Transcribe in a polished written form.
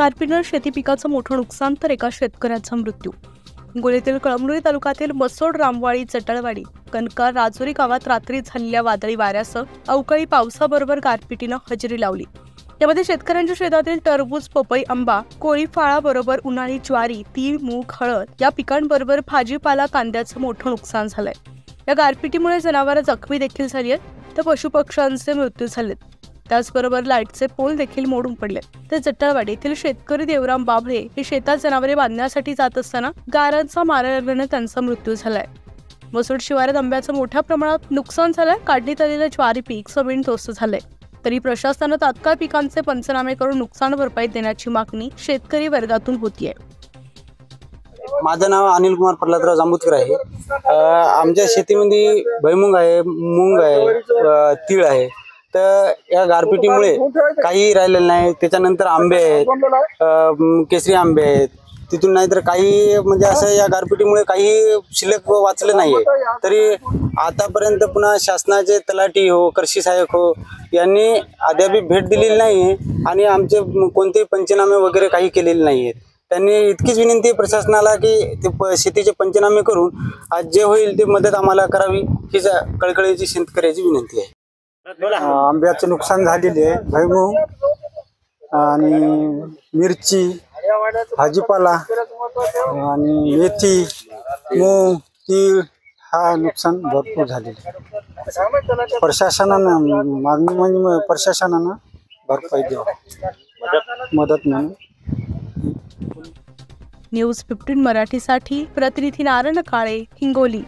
गारपीटीनं शेती पिकाचं मोठं नुकसान तर एका शेतकऱ्याचा मृत्यू। हिंगोलीतील कळमनुरी तालुक्यातील मसोड, रामवाडी, चटळवाडी, कनकार, राजुरी गावात रात्री झालेल्या वादळी वाऱ्यासह अवकाळी पावसाबरोबर गारपिटीनं हजेरी लावली। यामध्ये शेतकऱ्यांच्या शेतातील टरबूज, पपई, आंबा, कोळी फळाबरोबर उन्हाळी ज्वारी, तीळ, मूग, हळद या पिकांबरोबर भाजीपाला, कांद्याचं मोठं नुकसान झालंय। या गारपिटीमुळे जनावरं जखमी देखील झाली आहेत तर पशुपक्ष्यांचे मृत्यू झालेत। त्याचबरोबर लाईटचे पोल देखील मोडून पडले। तर चट्टाळवाडी येथील शेतकरी देवराम बाभळे हे शेतात जनावरे बांधण्यासाठी जात असताना गारांचा मारा लागल्याने त्यांचा मृत्यू झालाय। मसोड शिवारात आंब्याचं मोठ्या प्रमाणात नुकसान झालंय। काढणीत आलेलं ज्वारी पीक जमीनदोस्त झालंय। तरी प्रशासनानं तात्काळ पिकांचे पंचनामे करून नुकसान भरपाई देण्याची मागणी शेतकरी वर्गातून होतीये। माझं नाव अनिल कुमार प्रल्हादराव जांबुतकर आहे। आमच्या शेतीमध्ये भुईमुग आहे, मूग आहे, तीळ आहे। तर या गारपिटीमुळे काही राहिलेलं नाही। त्याच्यानंतर आंबे आहेत, केसरी आंबे आहेत, तिथून नाहीतर काही म्हणजे असं या गारपिटीमुळे काही शिल्लक वाचलं नाहीये। तरी आतापर्यंत पुन्हा शासनाचे तलाठी हो, कृषी सहाय्यक हो यांनी अद्याप भेट दिलेली नाही आणि आमचे कोणतेही पंचनामे वगैरे काही केलेले नाहीयेत। त्यांनी इतकीच विनंती आहे प्रशासनाला की ते शेतीचे पंचनामे करून आज जे होईल ते मदत आम्हाला करावी, ही कळकळीची शेतकऱ्याची विनंती आहे। आंब्याचे नुकसान झालेले आहे। भुईमुग आणि मिरची, भाजीपाला आणि मेथी, मूग, तीळ हा नुकसान भरपूर झालेले आहे। प्रशासनानं मागणी म्हणजे प्रशासनानं भरपाई द्यावी, मदत म्हणून। न्यूज 15 मराठीसाठी प्रतिनिधी नारायण काळे, हिंगोली।